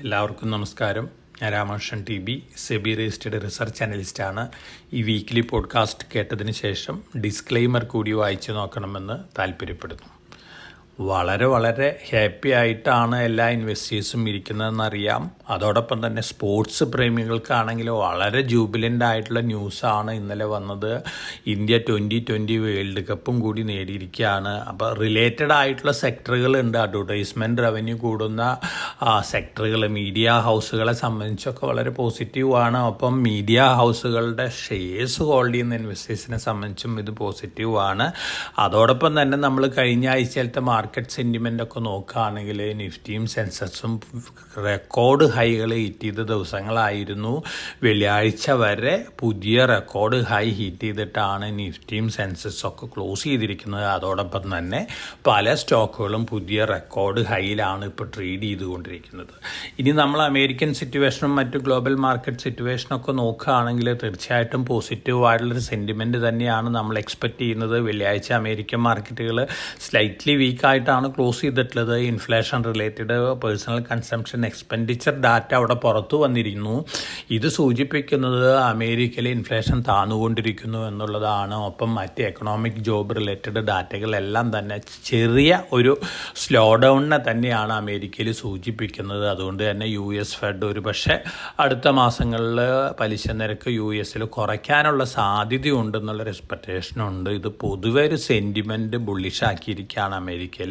എല്ലാവർക്കും നമസ്കാരം. ഞാൻ Ramakrishnan T SEBI registered research അനലിസ്റ്റാണ്. ഈ വീക്ക്ലി പോഡ്കാസ്റ്റ് കേട്ടതിന് ശേഷം ഡിസ്ക്ലെയിമർ കൂടി വായിച്ചു നോക്കണമെന്ന് താല്പര്യപ്പെടുന്നു. വളരെ ഹാപ്പി ആയിട്ടാണ് എല്ലാ ഇൻവെസ്റ്റേഴ്സും ഇരിക്കുന്നതെന്നറിയാം. അതോടൊപ്പം തന്നെ സ്പോർട്സ് പ്രേമികൾക്കാണെങ്കിൽ വളരെ ജൂബിലൻ്റ് ആയിട്ടുള്ള ന്യൂസാണ് ഇന്നലെ വന്നത്. ഇന്ത്യ 2020 വേൾഡ് കപ്പും കൂടി നേടിയിരിക്കുകയാണ്. അപ്പോൾ റിലേറ്റഡ് ആയിട്ടുള്ള സെക്ടറുകളുണ്ട്. അഡ്വർടൈസ്മെൻറ്റ് റവന്യൂ കൂടുന്ന സെക്ടറുകൾ, മീഡിയ ഹൗസുകളെ സംബന്ധിച്ചൊക്കെ വളരെ പോസിറ്റീവാണ്. ഒപ്പം മീഡിയ ഹൗസുകളുടെ ഷെയർസ് ഹോൾഡ് ചെയ്യുന്ന ഇൻവെസ്റ്റേഴ്സിനെ സംബന്ധിച്ചും ഇത് പോസിറ്റീവാണ്. അതോടൊപ്പം തന്നെ നമ്മൾ കഴിഞ്ഞ ആഴ്ചയിലത്തെ മാർക്കറ്റ് സെൻറ്റിമെൻ്റ് ഒക്കെ നോക്കുകയാണെങ്കിൽ നിഫ്റ്റിയും സെൻസെക്സും റെക്കോർഡ് ഹൈകൾ ഹിറ്റ് ചെയ്ത ദിവസങ്ങളായിരുന്നു. വെള്ളിയാഴ്ച വരെ പുതിയ റെക്കോർഡ് ഹൈ ഹിറ്റ് ചെയ്തിട്ടാണ് നിഫ്റ്റിയും സെൻസെക്സും ഒക്കെ ക്ലോസ് ചെയ്തിരിക്കുന്നത്. അതോടൊപ്പം തന്നെ പല സ്റ്റോക്കുകളും പുതിയ റെക്കോർഡ് ഹൈയിലാണ് ഇപ്പോൾ ട്രേഡ് ചെയ്തുകൊണ്ടിരിക്കുന്നത്. ഇനി നമ്മൾ അമേരിക്കൻ സിറ്റുവേഷനും മറ്റു ഗ്ലോബൽ മാർക്കറ്റ് സിറ്റുവേഷനൊക്കെ നോക്കുകയാണെങ്കിൽ തീർച്ചയായിട്ടും പോസിറ്റീവായിട്ടുള്ളൊരു സെൻറ്റിമെൻറ്റ് തന്നെയാണ് നമ്മൾ എക്സ്പെക്റ്റ് ചെയ്യുന്നത്. വെള്ളിയാഴ്ച അമേരിക്കൻ മാർക്കറ്റുകൾ സ്ലൈറ്റ്ലി വീക്കായിട്ടാണ് ക്ലോസ് ചെയ്തിട്ടുള്ളത്. Inflation related personal consumption expenditure data അവിടെ പുറത്തു വന്നിരിക്കുന്നു. ഇത് സൂചിപ്പിക്കുന്നത് അമേരിക്കയിലെ ഇൻഫ്ലേഷൻ താന്നുകൊണ്ടിരിക്കുന്നു എന്നുള്ളതാണ്. ഒപ്പം മറ്റ് എക്കണോമിക് ജോബ് റിലേറ്റഡ് ഡാറ്റകളെല്ലാം തന്നെ ചെറിയ ഒരു സ്ലോ ഡൗണിനെ തന്നെയാണ് അമേരിക്കയിൽ സൂചിപ്പിക്കുന്നത്. അതുകൊണ്ട് തന്നെ US ഫെഡ് ഒരു പക്ഷേ അടുത്ത മാസങ്ങളിൽ പലിശ നിരക്ക് US കുറയ്ക്കാനുള്ള സാധ്യതയുണ്ടെന്നുള്ളൊരു എക്സ്പെക്റ്റേഷനുണ്ട്. ഇത് പൊതുവെ ഒരു സെൻറ്റിമെൻറ്റ് ബുള്ളിഷാക്കിയിരിക്കുകയാണ് അമേരിക്കയിൽ.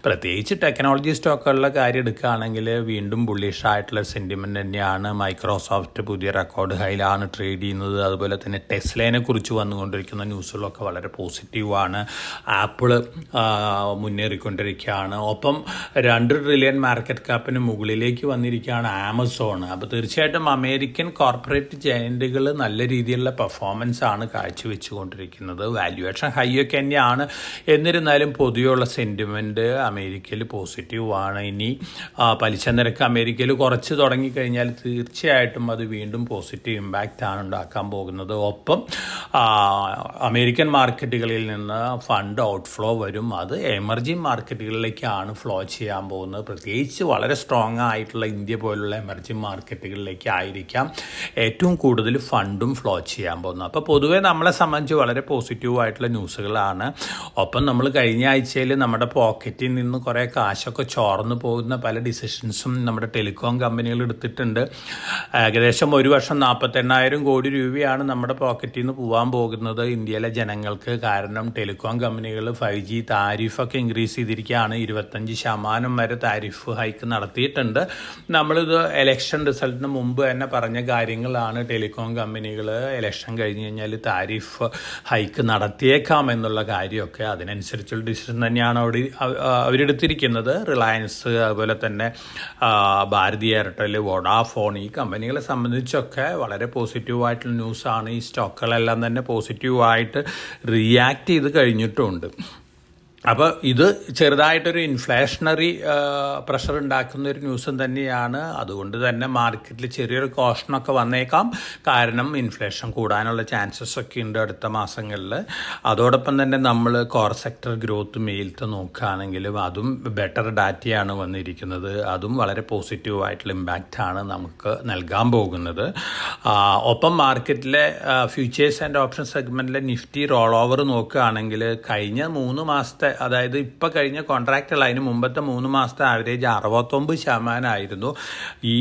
പ്രത്യേകിച്ച് ടെക്നോളജി സ്റ്റോക്കുകളുടെ കാര്യം എടുക്കുകയാണെങ്കിൽ വീണ്ടും ബുള്ളിഷായിട്ടുള്ള സെൻറ്റിമെൻറ്റ് തന്നെയാണ്. മൈക്രോസോഫ്റ്റ് പുതിയ റെക്കോർഡ് ഹൈയിലാണ് ട്രേഡ് ചെയ്യുന്നത്. അതുപോലെ തന്നെ ടെസ്ലയെ കുറിച്ച് വന്നുകൊണ്ടിരിക്കുന്ന ന്യൂസുകളൊക്കെ വളരെ പോസിറ്റീവാണ്. ആപ്പിള് മുന്നേറിക്കൊണ്ടിരിക്കുകയാണ്. ഒപ്പം 2 ട്രില്യൺ മാർക്കറ്റ് ക്യാപ്പിന് മുകളിലേക്ക് വന്നിരിക്കുകയാണ് ആമസോൺ. അപ്പോൾ തീർച്ചയായിട്ടും അമേരിക്കൻ കോർപ്പറേറ്റ് ജയൻറ്റുകൾ നല്ല രീതിയിലുള്ള പെർഫോമൻസ് ആണ് കാഴ്ചവെച്ചുകൊണ്ടിരിക്കുന്നത്. വാല്യുവേഷൻ ഹൈ ഒക്കെ തന്നെയാണ്. എന്നിരുന്നാലും പൊതുവെയുള്ള സെൻറ്റിമെൻറ്റ് അമേരിക്കയിൽ പോസിറ്റീവാണ്. ഇനി പലിശ നിരക്ക് അമേരിക്കയിൽ കുറച്ച് തുടങ്ങിക്കഴിഞ്ഞാൽ തീർച്ചയായിട്ടും അത് വീണ്ടും പോസിറ്റീവ് ഇമ്പാക്റ്റാണ് ഉണ്ടാക്കാൻ പോകുന്നത്. ഒപ്പം അമേരിക്കൻ മാർക്കറ്റുകളിൽ നിന്ന് ഫണ്ട് ഔട്ട്ഫ്ലോ വരും. അത് എമർജിങ് മാർക്കറ്റുകളിലേക്കാണ് ഫ്ലോ ചെയ്യാൻ പോകുന്നത്. പ്രത്യേകിച്ച് വളരെ സ്ട്രോങ് ആയിട്ടുള്ള ഇന്ത്യ പോലുള്ള എമർജിങ് മാർക്കറ്റുകളിലേക്ക് ആയിരിക്കാം ഏറ്റവും കൂടുതൽ ഫണ്ടും ഫ്ലോ ചെയ്യാൻ പോകുന്നത്. അപ്പോൾ പൊതുവേ നമ്മളെ സംബന്ധിച്ച് വളരെ പോസിറ്റീവായിട്ടുള്ള ന്യൂസുകളാണ്. ഒപ്പം നമ്മൾ കഴിഞ്ഞ ആഴ്ചയിൽ നമ്മുടെ പോക്കറ്റിൽ നിന്ന് കുറേ കാശൊക്കെ ചോർന്നു പോകുന്ന പല ഡിസിഷൻസും നമ്മുടെ ടെലികോം കമ്പനികൾ എടുത്തിട്ടുണ്ട്. ഏകദേശം ഒരു വർഷം 48,000 കോടി രൂപയാണ് നമ്മുടെ പോക്കറ്റിൽ നിന്ന് പോകാൻ പോകുന്നത് ഇന്ത്യയിലെ ജനങ്ങൾക്ക്. കാരണം ടെലികോം കമ്പനികൾ 5G താരിഫൊക്കെ ഇൻക്രീസ് ചെയ്തിരിക്കുകയാണ്. 25% വരെ താരിഫ് ഹൈക്ക് നടത്തിയിട്ടുണ്ട്. നമ്മളിത് ഇലക്ഷൻ റിസൾട്ടിന് മുമ്പ് തന്നെ പറഞ്ഞ കാര്യങ്ങളാണ്. ടെലികോം കമ്പനികൾ ഇലക്ഷൻ കഴിഞ്ഞ് കഴിഞ്ഞാൽ താരിഫ് ഹൈക്ക് നടത്തിയേക്കാം എന്നുള്ള കാര്യമൊക്കെ അതിനനുസരിച്ചുള്ള ഡിസിഷൻ തന്നെയാണ് അവരെടുത്തിരിക്കുന്നത്. റിലയൻസ്, അതുപോലെ തന്നെ ഭാരതി എയർടെൽ, വോഡാഫോൺ, ഈ കമ്പനികളെ സംബന്ധിച്ചൊക്കെ വളരെ പോസിറ്റീവായിട്ടുള്ള ന്യൂസാണ്. ഈ സ്റ്റോക്കുകളെല്ലാം തന്നെ പോസിറ്റീവായിട്ട് റിയാക്ട് ചെയ്ത് കഴിഞ്ഞിട്ടുമുണ്ട്. അപ്പോൾ ഇത് ചെറുതായിട്ടൊരു ഇൻഫ്ലേഷണറി പ്രഷർ ഉണ്ടാക്കുന്ന ഒരു ന്യൂസും തന്നെയാണ്. അതുകൊണ്ട് തന്നെ മാർക്കറ്റിൽ ചെറിയൊരു കോഷനൊക്കെ വന്നേക്കാം. കാരണം ഇൻഫ്ലേഷൻ കൂടാനുള്ള ചാൻസസ് ഒക്കെ ഉണ്ട് അടുത്ത മാസങ്ങളിൽ. അതോടൊപ്പം തന്നെ നമ്മൾ കോർ സെക്ടർ ഗ്രോത്ത് മെയിലത്തെ നോക്കുകയാണെങ്കിലും അതും ബെറ്റർ ഡാറ്റയാണ് വന്നിരിക്കുന്നത്. അതും വളരെ പോസിറ്റീവായിട്ടുള്ള ഇമ്പാക്റ്റാണ് നമുക്ക് നൽകാൻ പോകുന്നത്. ഒപ്പം മാർക്കറ്റിലെ ഫ്യൂച്ചേഴ്സ് ആൻഡ് ഓപ്ഷൻ സെഗ്മെൻറ്റിലെ നിഫ്റ്റി റോൾ ഓവർ നോക്കുകയാണെങ്കിൽ കഴിഞ്ഞ 3 മാസത്തെ, അതായത് ഇപ്പോൾ കഴിഞ്ഞ കോൺട്രാക്റ്റുകൾ അതിന് മുമ്പത്തെ 3 മാസത്തെ ആവറേജ് 69% ഈ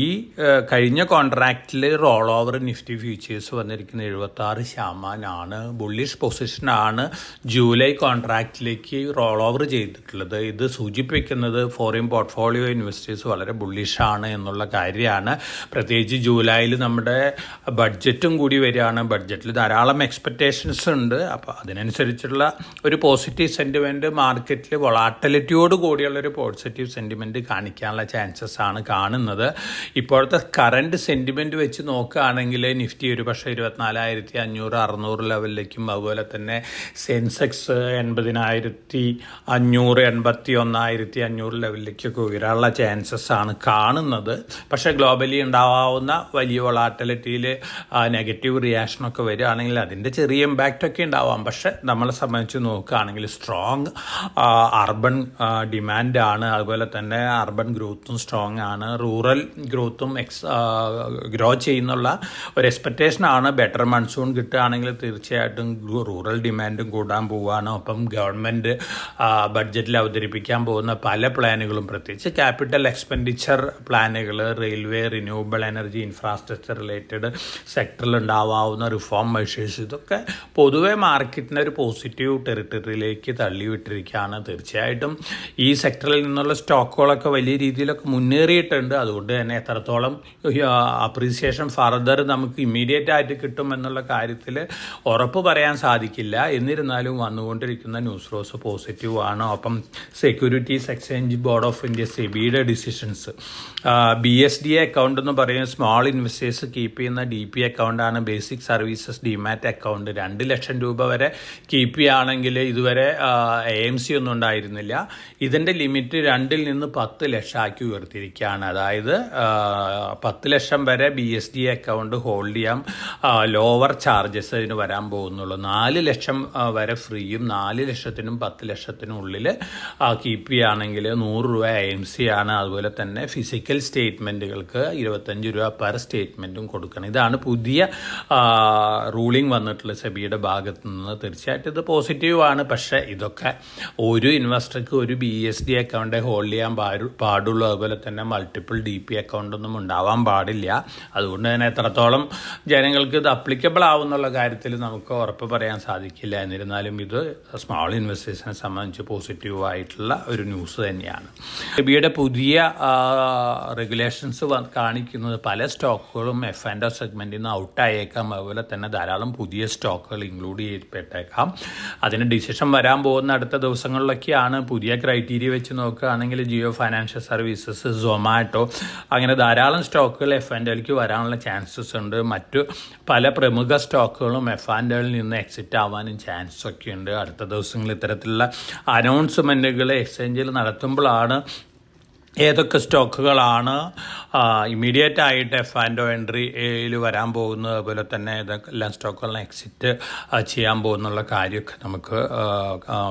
കഴിഞ്ഞ കോൺട്രാക്റ്റിൽ റോൾ ഓവർ നിഫ്റ്റി ഫ്യൂച്ചേഴ്സ് വന്നിരിക്കുന്ന 76%. ബുള്ളിഷ് പൊസിഷനാണ് ജൂലൈ കോൺട്രാക്റ്റിലേക്ക് റോൾ ഓവർ ചെയ്തിട്ടുള്ളത്. ഇത് സൂചിപ്പിക്കുന്നത് ഫോറിൻ പോർട്ട്ഫോളിയോ ഇൻവെസ്റ്റേഴ്സ് വളരെ ബുള്ളിഷാണ് എന്നുള്ള കാര്യമാണ്. പ്രത്യേകിച്ച് ജൂലൈയിൽ നമ്മുടെ ബഡ്ജറ്റും കൂടി വരികയാണ്. ബഡ്ജറ്റിൽ ധാരാളം എക്സ്പെക്റ്റേഷൻസ് ഉണ്ട്. അപ്പോൾ അതിനനുസരിച്ചുള്ള ഒരു പോസിറ്റീവ് സെൻറ്റിമെൻറ്റ് മാർക്കറ്റിൽ വൊളാറ്റിലിറ്റിയോട് കൂടിയുള്ളൊരു പോസിറ്റീവ് സെൻറ്റിമെൻറ്റ് കാണിക്കാനുള്ള ചാൻസസ് ആണ് കാണുന്നത്. ഇപ്പോഴത്തെ കറൻറ്റ് സെൻറ്റിമെൻറ്റ് വെച്ച് നോക്കുകയാണെങ്കിൽ നിഫ്റ്റി ഒരു പക്ഷേ 24,500, 600 ലെവലിലേക്കും, അതുപോലെ തന്നെ സെൻസെക്സ് 80,500, 81,500 ലെവലിലേക്കൊക്കെ ഉയരാനുള്ള ചാൻസസ് ആണ് കാണുന്നത്. പക്ഷേ ഗ്ലോബലി ഉണ്ടാവാവുന്ന വലിയ വൊളാറ്റിലിറ്റിയിൽ നെഗറ്റീവ് റിയാക്ഷനൊക്കെ വരികയാണെങ്കിൽ അതിൻ്റെ ചെറിയ ഇമ്പാക്റ്റൊക്കെ ഉണ്ടാവാം. പക്ഷേ നമ്മളെ സംബന്ധിച്ച് നോക്കുകയാണെങ്കിൽ സ്ട്രോങ് അർബൻ ഡിമാൻഡാണ്, അതുപോലെ തന്നെ അർബൻ ഗ്രോത്തും സ്ട്രോങ് ആണ്, റൂറൽ ഗ്രോത്തും ഗ്രോ ചെയ്യുന്നുള്ള ഒരു എക്സ്പെക്റ്റേഷനാണ്. ബെറ്റർ മൺസൂൺ കിട്ടുകയാണെങ്കിൽ തീർച്ചയായിട്ടും റൂറൽ ഡിമാൻഡും കൂടാൻ പോവുകയാണ്. ഒപ്പം ഗവൺമെൻറ് ബഡ്ജറ്റിൽ അവതരിപ്പിക്കാൻ പോകുന്ന പല പ്ലാനുകളും, പ്രത്യേകിച്ച് ക്യാപിറ്റൽ എക്സ്പെൻഡിച്ചർ പ്ലാനുകൾ, railway, renewable energy, infrastructure related സെക്ടറിൽ ഉണ്ടാവാവുന്ന റിഫോം മെഷേഴ്സ്, ഇതൊക്കെ പൊതുവെ മാർക്കറ്റിനെ ഒരു പോസിറ്റീവ് ടെറിട്ടറിയിലേക്ക് തള്ളിവിട്ടിരിക്കുകയാണ്. തീർച്ചയായിട്ടും ഈ സെക്ടറിൽ നിന്നുള്ള സ്റ്റോക്കുകളൊക്കെ വലിയ രീതിയിലൊക്കെ മുന്നേറിയിട്ടുണ്ട്. അതുകൊണ്ട് തന്നെ എത്രത്തോളം അപ്രീസിയേഷൻ ഫർദർ നമുക്ക് ഇമ്മീഡിയറ്റ് ആയിട്ട് കിട്ടും എന്നുള്ള കാര്യത്തിൽ ഉറപ്പ് പറയാൻ സാധിക്കില്ല. എന്നിരുന്നാലും വന്നുകൊണ്ടിരിക്കുന്ന ന്യൂസ് റോസ് പോസിറ്റീവ് ആണ്. ഒപ്പം securities exchange board of India സെബിയുടെ ഡിസിഷൻസ്, BSDA അക്കൗണ്ട് എന്ന് പറയുന്ന സ്മോൾ ഇൻവെസ്റ്റേഴ്സ് കീപ്പ് ചെയ്യുന്ന DP അക്കൗണ്ടാണ്. ബേസിക് സർവീസസ് ഡിമാറ്റ് അക്കൗണ്ട് 2 ലക്ഷം രൂപ വരെ കീപ്പ് ചെയ്യുകയാണെങ്കിൽ ഇതുവരെ AMC ഒന്നും ഉണ്ടായിരുന്നില്ല. ഇതിൻ്റെ ലിമിറ്റ് 2 നിന്ന് 10 ലക്ഷമാക്കി ഉയർത്തിയിരിക്കുകയാണ്. അതായത് 10 ലക്ഷം വരെ BSDA അക്കൗണ്ട് ഹോൾഡ് ചെയ്യാം, ലോവർ ചാർജസ് അതിന് വരാൻ പോകുന്നുള്ളൂ. 4 ലക്ഷം വരെ ഫ്രീയും 4 ലക്ഷത്തിനും 10 ലക്ഷത്തിനും ഉള്ളിൽ കീപ്പ് ചെയ്യുകയാണെങ്കിൽ 100 രൂപ AMC ആണ്. അതുപോലെ തന്നെ ഫിസിക്കൽ സ്റ്റേറ്റ്മെൻറ്റുകൾക്ക് 25 രൂപ പെർ സ്റ്റേറ്റ്മെൻറ്റും കൊടുക്കണം. ഇതാണ് പുതിയ റൂളിംഗ് വന്നിട്ടുള്ളത് സെബിയുടെ ഭാഗത്തു നിന്ന്. തീർച്ചയായിട്ടും ഇത് പോസിറ്റീവാണ്. പക്ഷേ ഇതൊക്കെ ഒരു ഇൻവെസ്റ്റർക്ക് ഒരു BSD അക്കൗണ്ടേ ഹോൾഡ് ചെയ്യാൻ പാടുള്ളൂ. അതുപോലെ തന്നെ മൾട്ടിപ്പിൾ DP അക്കൗണ്ടൊന്നും ഉണ്ടാവാൻ പാടില്ല. അതുകൊണ്ട് തന്നെ എത്രത്തോളം ജനങ്ങൾക്ക് ഇത് അപ്ലിക്കബിൾ ആവുന്നുള്ള കാര്യത്തിൽ നമുക്ക് ഉറപ്പ് പറയാൻ സാധിക്കില്ല. എന്നിരുന്നാലും ഇത് സ്മോൾ ഇൻവെസ്റ്റേഴ്സിനെ സംബന്ധിച്ച് പോസിറ്റീവായിട്ടുള്ള ഒരു ന്യൂസ് തന്നെയാണ്. സെബിയുടെ പുതിയ റെഗുലേഷൻസ് കാണിക്കുന്നത് പല സ്റ്റോക്കുകളും F&O സെഗ്മെൻറ്റിൽ നിന്ന് ഔട്ടായേക്കാം. അതുപോലെ തന്നെ ധാരാളം പുതിയ സ്റ്റോക്കുകൾ ഇൻക്ലൂഡ് ചെയ്യപ്പെട്ടേക്കാം. അതിന് ഡിസിഷൻ വരാൻ പോകുന്ന അടുത്ത ദിവസങ്ങളിലൊക്കെയാണ്. പുതിയ ക്രൈറ്റീരിയ വെച്ച് നോക്കുകയാണെങ്കിൽ ജിയോ ഫൈനാൻഷ്യൽ സർവീസസ്, സൊമാറ്റോ, അങ്ങനെ ധാരാളം സ്റ്റോക്കുകൾ F&Oയിലേക്ക് വരാനുള്ള ചാൻസസ് ഉണ്ട്. മറ്റു പല പ്രമുഖ സ്റ്റോക്കുകളും F&Oയിൽ നിന്ന് എക്സിറ്റ് ആവാനും ചാൻസ് ഒക്കെ ഉണ്ട്. അടുത്ത ദിവസങ്ങളിൽ ഇത്തരത്തിലുള്ള അനൗൺസ്മെൻറ്റുകൾ എക്സ്ചേഞ്ചിൽ നടത്തുമ്പോഴാണ് ഏതൊക്കെ സ്റ്റോക്കുകളാണ് ഇമ്മീഡിയറ്റ് ആയിട്ട് F&O എൻട്രിയിൽ വരാൻ പോകുന്നത്, അതുപോലെ തന്നെ ഏതെല്ലാം സ്റ്റോക്കുകളെ എക്സിറ്റ് ചെയ്യാൻ പോകുന്നുള്ള കാര്യമൊക്കെ നമുക്ക്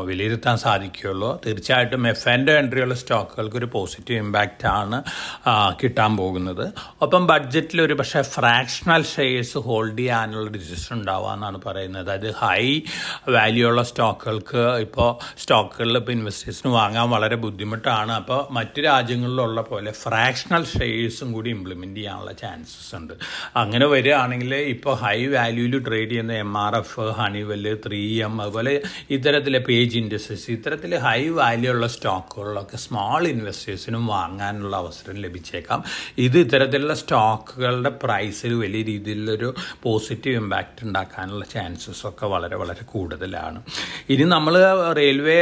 വിലയിരുത്താൻ സാധിക്കുകയുള്ളൂ. തീർച്ചയായിട്ടും F&O എൻട്രിയുള്ള സ്റ്റോക്കുകൾക്ക് ഒരു പോസിറ്റീവ് ഇമ്പാക്റ്റ് ആണ് കിട്ടാൻ പോകുന്നത്. ഒപ്പം ബഡ്ജറ്റിൽ ഒരു പക്ഷേ ഫ്രാക്ഷണൽ ഷെയർസ് ഹോൾഡ് ചെയ്യാനുള്ള ഡിസിഷൻ ഉണ്ടാവാമെന്നാണ് പറയുന്നത്. അതായത് ഹൈ വാല്യൂ ഉള്ള സ്റ്റോക്കുകൾക്ക് സ്റ്റോക്കുകളിൽ ഇപ്പോൾ ഇൻവെസ്റ്റേഴ്സിന് വാങ്ങാൻ വളരെ ബുദ്ധിമുട്ടാണ്. അപ്പോൾ മറ്റു രാജ്യങ്ങളിലുള്ള പോലെ ഫ്രാക്ഷണൽ ഷെയർസും കൂടി ഇംപ്ലിമെൻറ്റ് ചെയ്യാനുള്ള ചാൻസസ് ഉണ്ട്. അങ്ങനെ വരികയാണെങ്കിൽ ഇപ്പോൾ ഹൈ വാല്യൂവിൽ ട്രേഡ് ചെയ്യുന്ന MRF, ഹണിവെൽ, 3M, അതുപോലെ ഇത്തരത്തിലെ പേജ് ഇൻഡസ്ട്രീസ്, ഇത്തരത്തിൽ ഹൈ വാല്യൂ ഉള്ള സ്റ്റോക്കുകളിലൊക്കെ സ്മോൾ ഇൻവെസ്റ്റേഴ്സിനും വാങ്ങാനുള്ള അവസരം ലഭിച്ചേക്കാം. ഇത് ഇത്തരത്തിലുള്ള സ്റ്റോക്കുകളുടെ പ്രൈസിൽ വലിയ രീതിയിലൊരു പോസിറ്റീവ് ഇമ്പാക്റ്റ് ഉണ്ടാക്കാനുള്ള ചാൻസസ് ഒക്കെ വളരെ വളരെ കൂടുതലാണ്. ഇനി നമ്മൾ റെയിൽവേ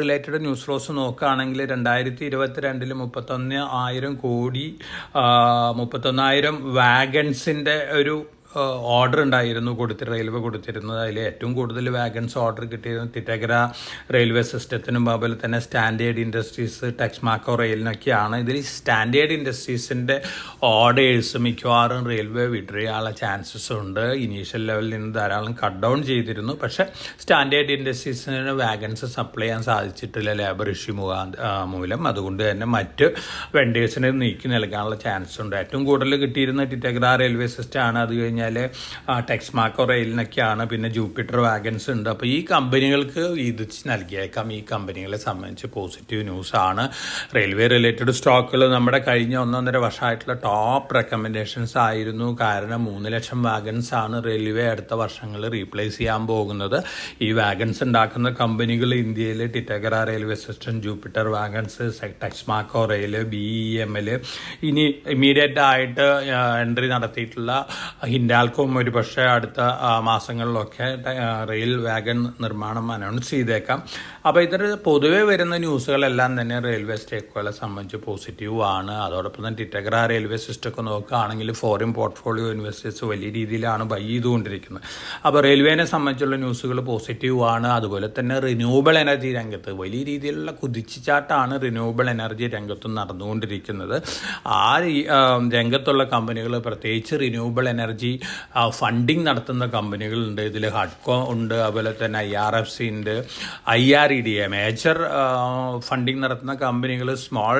റിലേറ്റഡ് ന്യൂസ് ഫ്ലോസ് നോക്കുകയാണെങ്കിൽ 2022 31,000 കോടി 31,000 വാഗൺസിൻ്റെ ഒരു ഓർഡർ ഉണ്ടായിരുന്നു റെയിൽവേ കൊടുത്തിരുന്നത്. അതിൽ ഏറ്റവും കൂടുതൽ വാഗൺസ് ഓർഡർ കിട്ടിയിരുന്നത് തിറ്റഗ്ര റെയിൽവേ സിസ്റ്റത്തിനും അതുപോലെ തന്നെ സ്റ്റാൻഡേർഡ് ഇൻഡസ്ട്രീസ്, ടെക്സ്മാക്കോ റെയിലിനൊക്കെയാണ്. ഇതിൽ സ്റ്റാൻഡേർഡ് ഇൻഡസ്ട്രീസിൻ്റെ ഓർഡേഴ്സ് മിക്കവാറും റെയിൽവേ വിഡ്രിയാനുള്ള ചാൻസസ് ഉണ്ട്. ഇനീഷ്യൽ ലെവലിൽ നിന്ന് ധാരാളം കട്ട് ഡൗൺ ചെയ്തിരുന്നു. പക്ഷേ സ്റ്റാൻഡേർഡ് ഇൻഡസ്ട്രീസിന് വാഗൺസ് സപ്ലൈ ചെയ്യാൻ സാധിച്ചിട്ടില്ല ലേബർ ഇഷ്യൂ മൂലം. അതുകൊണ്ട് തന്നെ മറ്റ് വെണ്ടേഴ്സിനെ നീക്കി നൽകാനുള്ള ചാൻസ് ഉണ്ട്. ഏറ്റവും കൂടുതൽ കിട്ടിയിരുന്ന തിറ്റഗ്ര റെയിൽവേ സിസ്റ്റമാണ്. അത് കഴിഞ്ഞാൽ ടെക്സ്മാക്കോ റെയിലിനൊക്കെയാണ്. പിന്നെ ജൂപ്പിറ്റർ വാഗൻസ് ഉണ്ട്. അപ്പോൾ ഈ കമ്പനികൾക്ക് ഇത് നൽകിയേക്കാം. ഈ കമ്പനികളെ സംബന്ധിച്ച് പോസിറ്റീവ് ന്യൂസാണ്. റെയിൽവേ റിലേറ്റഡ് സ്റ്റോക്കുകൾ നമ്മുടെ കഴിഞ്ഞ 1.5 വർഷമായിട്ടുള്ള ടോപ്പ് റെക്കമെൻഡേഷൻസ് ആയിരുന്നു. കാരണം 3 ലക്ഷം വാഗൻസ് ആണ് റെയിൽവേ അടുത്ത വർഷങ്ങളിൽ റീപ്ലേസ് ചെയ്യാൻ പോകുന്നത്. ഈ വാഗൻസ് ഉണ്ടാക്കുന്ന കമ്പനികൾ ഇന്ത്യയിൽ Titagarh railway system, Jupiter wagons, Texmaco rail, BEML, ഇനി ഇമ്മീഡിയറ്റ് ആയിട്ട് എൻട്രി നടത്തിയിട്ടുള്ള ഹിൻഡാൽകോം ഒരു പക്ഷേ അടുത്ത മാസങ്ങളിലൊക്കെ റെയിൽ വാഗൺ നിർമ്മാണം അനൗൺസ് ചെയ്തേക്കാം. അപ്പോൾ ഇത്തരം പൊതുവെ വരുന്ന ന്യൂസുകളെല്ലാം തന്നെ റെയിൽവേ സ്റ്റേക്കുകളെ സംബന്ധിച്ച് പോസിറ്റീവ് ആണ്. അതോടൊപ്പം തന്നെ ടിറ്റഗ്ര റെയിൽവേ സിസ്റ്റമൊക്കെ നോക്കുകയാണെങ്കിൽ ഫോറിൻ പോർട്ട്ഫോളിയോ ഇൻവെസ്റ്റേഴ്സ് വലിയ രീതിയിലാണ് ബൈ ചെയ്തുകൊണ്ടിരിക്കുന്നത്. അപ്പോൾ റെയിൽവേനെ സംബന്ധിച്ചുള്ള ന്യൂസുകൾ പോസിറ്റീവ് ആണ്. അതുപോലെ തന്നെ റിന്യൂവബിൾ എനർജി രംഗത്ത് വലിയ രീതിയിലുള്ള കുതിച്ചുചാട്ടാണ് റിന്യൂവബിൾ എനർജി രംഗത്തും നടന്നുകൊണ്ടിരിക്കുന്നത്. ആ രംഗത്തുള്ള കമ്പനികൾ, പ്രത്യേകിച്ച് റിന്യൂവബിൾ എനർജി ഫണ്ടിങ് നടത്തുന്ന കമ്പനികളുണ്ട്. ഇതിൽ ഹഡ്കോ ഉണ്ട്, അതുപോലെ തന്നെ IRFC ഉണ്ട്, IRE IREDA മേജർ ഫണ്ടിങ് നടത്തുന്ന കമ്പനികൾ സ്മോൾ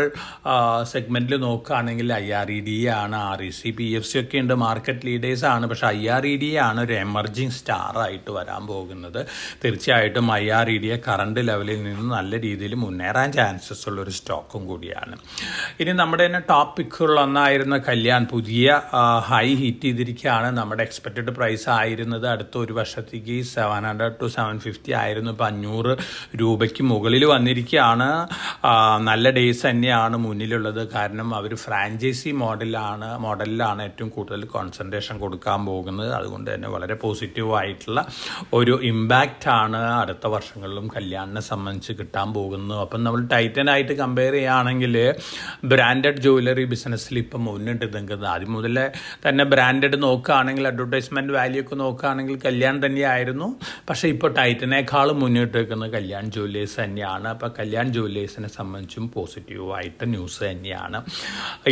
സെഗ്മെൻറ്റിൽ നോക്കുകയാണെങ്കിൽ IREDA ആണ്, REC PFC ഒക്കെ ഉണ്ട്, മാർക്കറ്റ് ലീഡേഴ്സ് ആണ്. പക്ഷേ IREDA ആണ് ഒരു എമർജിങ് സ്റ്റാർ ആയിട്ട് വരാൻ പോകുന്നത്. തീർച്ചയായിട്ടും IREDA കറണ്ട് ലെവലിൽ നിന്ന് നല്ല രീതിയിൽ മുന്നേറാൻ ചാൻസസ് ഉള്ളൊരു സ്റ്റോക്കും കൂടിയാണ്. ഇനി നമ്മുടെ തന്നെ ടോപ്പിക്കുള്ള ഒന്നായിരുന്ന കല്യാൺ പുതിയ ഹൈ ഹിറ്റ് ചെയ്തിരിക്കുകയാണ്. നമ്മുടെ എക്സ്പെക്റ്റഡ് പ്രൈസ് ആയിരുന്നത് അടുത്ത ഒരു വർഷത്തേക്ക് 700 to 750 ആയിരുന്നു. ഇപ്പോൾ 500 രൂപയ്ക്ക് മുകളിൽ വന്നിരിക്കുകയാണ്. നല്ല ഡേയ്സ് തന്നെയാണ് മുന്നിലുള്ളത്. കാരണം അവർ ഫ്രാഞ്ചൈസി മോഡലിലാണ് ഏറ്റവും കൂടുതൽ കോൺസെൻട്രേഷൻ കൊടുക്കാൻ പോകുന്നത്. അതുകൊണ്ട് തന്നെ വളരെ പോസിറ്റീവായിട്ടുള്ള ഒരു ഇമ്പാക്റ്റ് ആണ് അടുത്ത വർഷങ്ങളിലും കല്യാണിനെ സംബന്ധിച്ച് കിട്ടാൻ പോകുന്നത്. അപ്പം നമ്മൾ ടൈറ്റനായിട്ട് കമ്പയർ ചെയ്യുകയാണെങ്കിൽ ബ്രാൻഡഡ് ജ്വല്ലറി ബിസിനസ്സിൽ ഇപ്പം മുന്നിട്ട് നിൽക്കുന്നത്. ആദ്യം മുതലേ തന്നെ ബ്രാൻഡഡ് നോക്കുകയാണെങ്കിൽ അഡ്വർടൈസ്മെൻറ്റ് വാല്യൂ ഒക്കെ നോക്കുകയാണെങ്കിൽ കല്യാൺ തന്നെയായിരുന്നു. പക്ഷേ ഇപ്പോൾ ടൈറ്റനേക്കാളും മുന്നിട്ട് നിൽക്കുന്നത് കല്യാൺ ജ്വല്ലേഴ്സ് തന്നെയാണ്. അപ്പോൾ കല്യാൺ ജ്വല്ലേഴ്സിനെ സംബന്ധിച്ചും പോസിറ്റീവായിട്ട് ന്യൂസ് തന്നെയാണ്.